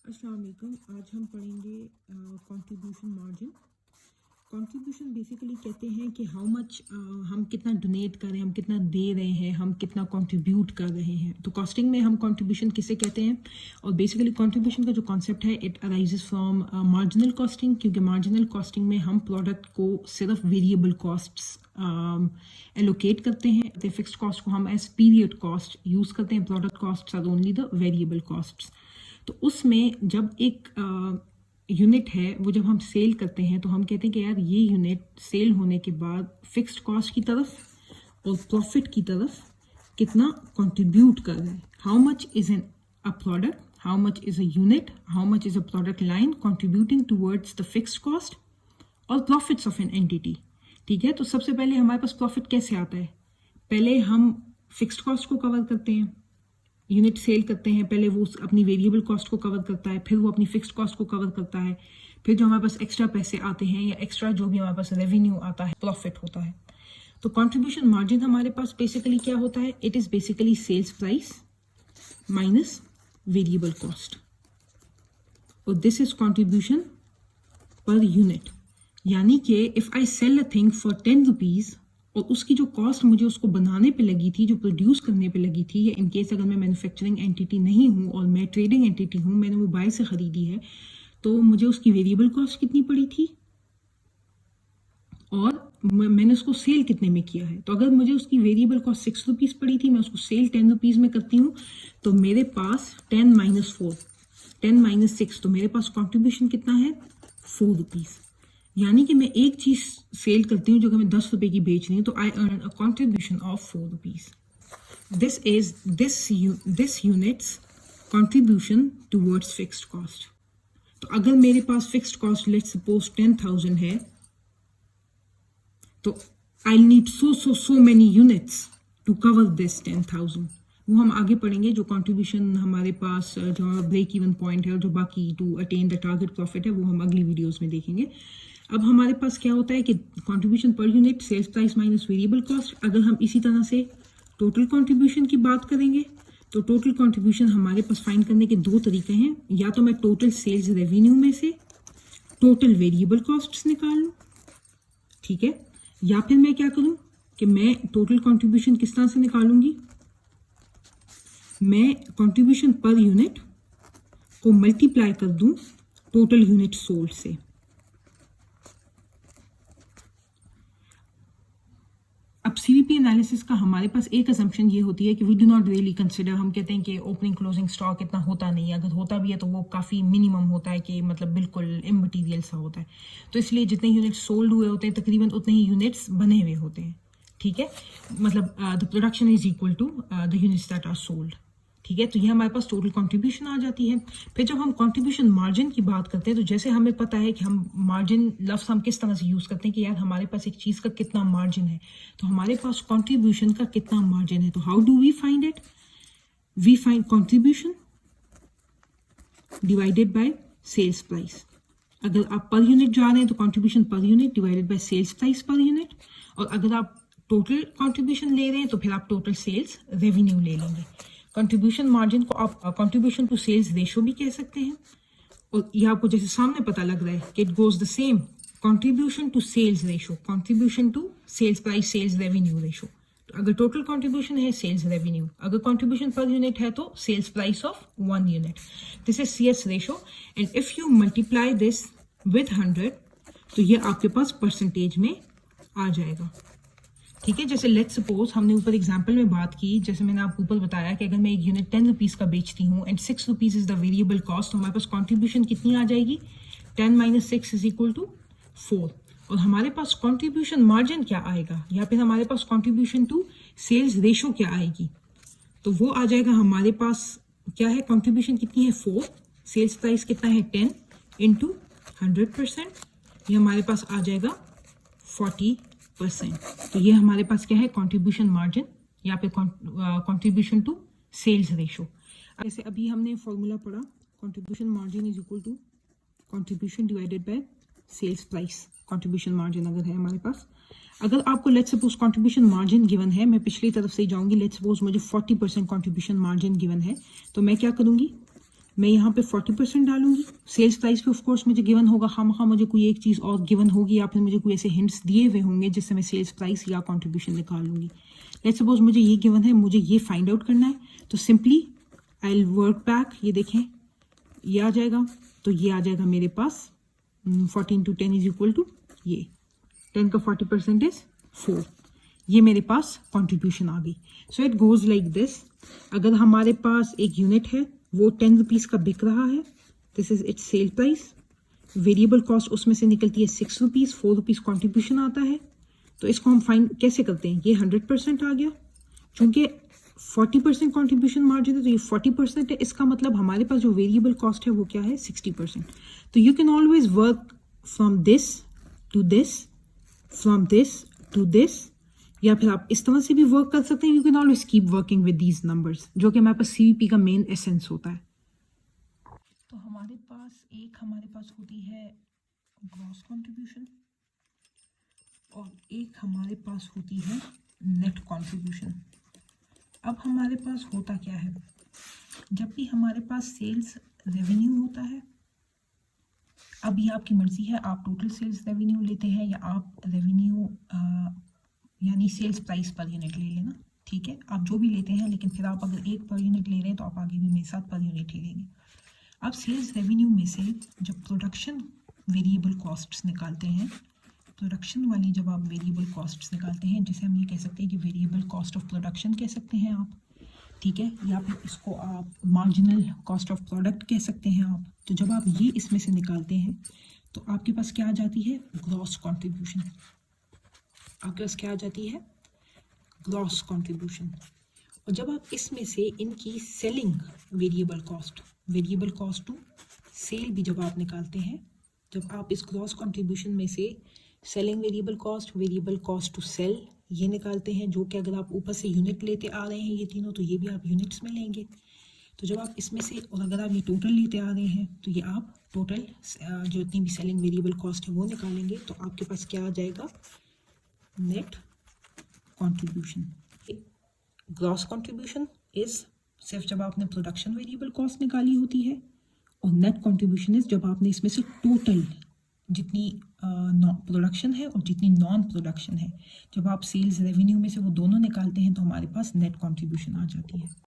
अस्सलाम वालेकुम। आज हम पढ़ेंगे कंट्रीब्यूशन मार्जिन। कंट्रीब्यूशन बेसिकली कहते हैं कि हाउ मच हम कितना डोनेट कर रहे हैं, हम कितना दे रहे हैं, हम कितना कंट्रीब्यूट कर रहे हैं। तो कॉस्टिंग में हम कंट्रीब्यूशन किसे कहते हैं, और बेसिकली कंट्रीब्यूशन का जो कॉन्सेप्ट है it arises from marginal costing, क्योंकि मार्जिनल कॉस्टिंग में हम प्रोडक्ट को सिर्फ वेरिएबल कॉस्ट्स एलोकेट करते हैं। फिक्स्ड कॉस्ट को हम एज पीरियड कॉस्ट यूज़ करते हैं। Product costs are only the variable costs. तो उसमें जब एक यूनिट है वो जब हम सेल करते हैं तो हम कहते हैं कि यार ये यूनिट सेल होने के बाद फिक्स्ड कॉस्ट की तरफ और प्रॉफिट की तरफ कितना कंट्रीब्यूट कर रहा है। How much is an a product, how much is a unit, how much is a product line contributing towards the fixed cost और प्रॉफिट्स ऑफ एन एंटिटी। ठीक है, तो सबसे पहले हमारे पास प्रॉफिट कैसे आता है। पहले हम फिक्स्ड कॉस्ट को कवर करते हैं, यूनिट सेल करते हैं, पहले वो अपनी वेरिएबल कॉस्ट को कवर करता है, फिर वो अपनी फिक्स्ड कॉस्ट को कवर करता है, फिर जो हमारे पास एक्स्ट्रा पैसे आते हैं या एक्स्ट्रा जो भी हमारे पास रेवेन्यू आता है, प्रॉफिट होता है। तो कंट्रीब्यूशन मार्जिन हमारे पास बेसिकली क्या होता है, it is basically sales price minus variable cost, और this is contribution per unit. यानी कि if I sell a thing for 10 rupees और उसकी जो कॉस्ट मुझे उसको बनाने पे लगी थी, जो प्रोड्यूस करने पे लगी थी, या इनकेस अगर मैं मैन्युफैक्चरिंग एंटिटी नहीं हूँ और मैं ट्रेडिंग एंटिटी हूँ, मैंने वो बाय से खरीदी है, तो मुझे उसकी वेरिएबल कॉस्ट कितनी पड़ी थी और मैंने उसको सेल कितने में किया है। तो अगर मुझे उसकी वेरिएबल कॉस्ट 6 रुपीज पड़ी थी, मैं उसको सेल 10 रुपीज में करती हूँ, तो मेरे पास 10 माइनस 4, 10 माइनस 6, तो मेरे पास कॉन्ट्रीब्यूशन कितना है 4 रुपीज। यानी कि मैं एक चीज सेल करती हूँ जो कि मैं 10 रुपए की बेच रही हूँ, तो I earn a contribution of 4 rupees. This is this units contribution towards fixed cost. तो अगर मेरे पास फिक्स्ड कॉस्ट लेट्स सपोज 10,000 है, तो I need so many units to cover this 10,000। वो हम आगे पढ़ेंगे, जो कंट्रीब्यूशन हमारे पास जो ब्रेक इवन पॉइंट है और जो बाकी to attain the target profit है वो हम अगली वीडियोस में देखेंगे। अब हमारे पास क्या होता है कि contribution per unit sales price minus variable cost. अगर हम इसी तरह से टोटल कंट्रीब्यूशन की बात करेंगे तो टोटल कंट्रीब्यूशन हमारे पास फाइंड करने के दो तरीके हैं। या तो मैं टोटल सेल्स रेवेन्यू में से टोटल वेरिएबल कॉस्ट्स निकाल लूँ, ठीक है, या फिर मैं क्या करूँ कि मैं टोटल कंट्रीब्यूशन किस तरह से निकालूंगी, मैं कंट्रीब्यूशन पर यूनिट को मल्टीप्लाई कर दूं टोटल यूनिट सोल्ड से। अब सीवीपी एनालिसिस का हमारे पास एक असम्पशन ये होती है कि we do not really consider, हम कहते हैं कि ओपनिंग क्लोजिंग स्टॉक इतना होता नहीं है, अगर होता भी है तो वो काफ़ी मिनिमम होता है, कि मतलब बिल्कुल इममटीरियल सा होता है। तो इसलिए जितने यूनिट्स सोल्ड हुए होते हैं तकरीबन उतने ही यूनिट्स बने हुए होते हैं, ठीक है, मतलब the production is equal to the units that are sold, ठीक है। तो ये हमारे पास टोटल कंट्रीब्यूशन आ जाती है। फिर जब हम कंट्रीब्यूशन मार्जिन की बात करते हैं, तो जैसे हमें पता है कि हम मार्जिन लफ्ज़ हम किस तरह से यूज़ करते हैं कि यार हमारे पास एक चीज़ का कितना मार्जिन है, तो हमारे पास कंट्रीब्यूशन का कितना मार्जिन है। तो how do we find it, we find contribution divided by sales price. अगर आप पर यूनिट जा रहे हैं तो contribution per unit divided by sales price per unit, और अगर आप टोटल कंट्रीब्यूशन ले रहे हैं तो फिर आप टोटल सेल्स रेवेन्यू ले लेंगे। कंट्रीब्यूशन मार्जिन को आप कंट्रीब्यूशन टू सेल्स रेशो भी कह सकते हैं, और ये आपको जैसे सामने पता लग रहा है कि it goes the same, contribution to sales ratio, contribution to sales price sales revenue ratio. तो अगर टोटल कंट्रीब्यूशन है सेल्स रेवेन्यू, अगर कंट्रीब्यूशन पर यूनिट है तो sales price of 1 unit, this is CS ratio. And if you multiply this with 100 तो ये आपके पास percentage में आ जाएगा, ठीक है। जैसे लेट्स सपोज हमने ऊपर एग्जांपल में बात की, जैसे मैंने आपको ऊपर बताया कि अगर मैं एक यूनिट 10 रुपीज़ का बेचती हूँ and 6 rupees is the variable cost, तो हमारे पास कंट्रीब्यूशन कितनी आ जाएगी, 10 माइनस 6 इज इक्वल टू 4। और हमारे पास कंट्रीब्यूशन मार्जिन क्या आएगा, या फिर हमारे पास कंट्रीब्यूशन टू सेल्स रेशो क्या आएगी, तो वो आ जाएगा हमारे पास क्या है, कंट्रीब्यूशन कितनी है 4, सेल्स प्राइस कितना है 10 इंटू 100%, ये हमारे पास आ जाएगा 40%। तो ये हमारे पास क्या है, कंट्रीब्यूशन मार्जिन या फिर कंट्रीब्यूशन टू सेल्स रेशो। जैसे अभी हमने फॉर्मूला पढ़ा, contribution margin is equal to contribution divided by sales price. Contribution margin अगर है हमारे पास, अगर आपको let's suppose contribution margin given है, मैं पिछली तरफ से ही जाऊंगी, लेट्स सपोज मुझे 40% कंट्रीब्यूशन मार्जिन गिवन है, तो मैं क्या करूंगी, मैं यहाँ पे 40% डालूंगी। सेल्स प्राइस पे ऑफ कोर्स मुझे गिवन होगा, हाँ मुझे कोई एक चीज़ और गिवन होगी या फिर मुझे कोई ऐसे हिंट्स दिए हुए होंगे जिससे मैं सेल्स प्राइस या कंट्रीब्यूशन निकाल लूँगी। लेट्स सपोज मुझे ये गिवन है, मुझे ये फाइंड आउट करना है, तो simply I will work back. ये देखें, ये आ जाएगा, तो ये आ जाएगा मेरे पास 14 × 10 इज इक्वल टू ये 10 का 40% इज 4। ये मेरे पास कंट्रीब्यूशन आ गई। So it goes like this. अगर हमारे पास एक यूनिट है, वो 10 रुपीज़ का बिक रहा है, this is it's sale price. Variable cost उसमें से निकलती है 6 रुपीज़, 4 रुपीज़ कॉन्ट्रीब्यूशन आता है। तो इसको हम फाइंड कैसे करते हैं, ये 100% आ गया, चूंकि 40% कॉन्ट्रीब्यूशन मार्जिन है, तो ये 40% है। इसका मतलब हमारे पास जो वेरिएबल कॉस्ट है वो क्या है, 60%। तो you can always work from this to this, from this to this, या फिर आप इस तरह से भी वर्क कर सकते हैं। You can always keep working with these numbers, जो कि हमारे पास सीवीपी का मेन एसेंस होता है। तो हमारे पास होती है ग्रॉस कंट्रीब्यूशन और एक हमारे पास होती है नेट कंट्रीब्यूशन। अब हमारे पास होता क्या है, जब भी हमारे पास सेल्स रेवेन्यू होता है, अब ये आपकी मर्जी है, आप टोटल सेल्स रेवेन्यू लेते हैं या आप रेवेन्यू यानी सेल्स प्राइस पर यूनिट ले लेना, ठीक है, आप जो भी लेते हैं। लेकिन फिर आप अगर एक पर यूनिट ले रहे हैं तो आप आगे भी मेरे साथ पर यूनिट ही लेंगे। अब सेल्स रेवेन्यू में से जब प्रोडक्शन वेरिएबल कॉस्ट्स निकालते हैं, प्रोडक्शन वाली जब आप वेरिएबल कॉस्ट्स निकालते हैं, जिसे हम ये कह सकते हैं कि वेरिएबल कॉस्ट ऑफ प्रोडक्शन कह सकते हैं आप, ठीक है, या फिर इसको आप मार्जिनल कॉस्ट ऑफ प्रोडक्ट कह सकते हैं आप। तो जब आप ये इसमें से निकालते हैं तो आपके पास क्या आ जाती है, ग्रॉस कंट्रीब्यूशन। आपके पास क्या आ जाती है, ग्रॉस कंट्रीब्यूशन। और जब आप इसमें से इनकी selling variable cost to sell भी जब आप निकालते हैं, जब आप इस ग्रॉस कंट्रीब्यूशन में से selling variable cost to sell ये निकालते हैं, जो कि अगर आप ऊपर से यूनिट लेते आ रहे हैं ये तीनों, तो ये भी आप यूनिट्स में लेंगे। तो जब आप इसमें से, और अगर आप ये टोटल लेते आ रहे हैं, तो ये आप टोटल जो इतनी भी सेलिंग वेरिएबल कॉस्ट है वो निकालेंगे। तो आपके पास क्या आ जाएगा, net contribution. Gross contribution is सिर्फ जब आपने प्रोडक्शन वेरिएबल कॉस्ट निकाली होती है, और नेट कंट्रीब्यूशन इज जब आपने इसमें से टोटल जितनी प्रोडक्शन है और जितनी नॉन प्रोडक्शन है, जब आप सेल्स रेवेन्यू में से वो दोनों निकालते हैं तो हमारे पास नेट कंट्रीब्यूशन आ जाती है।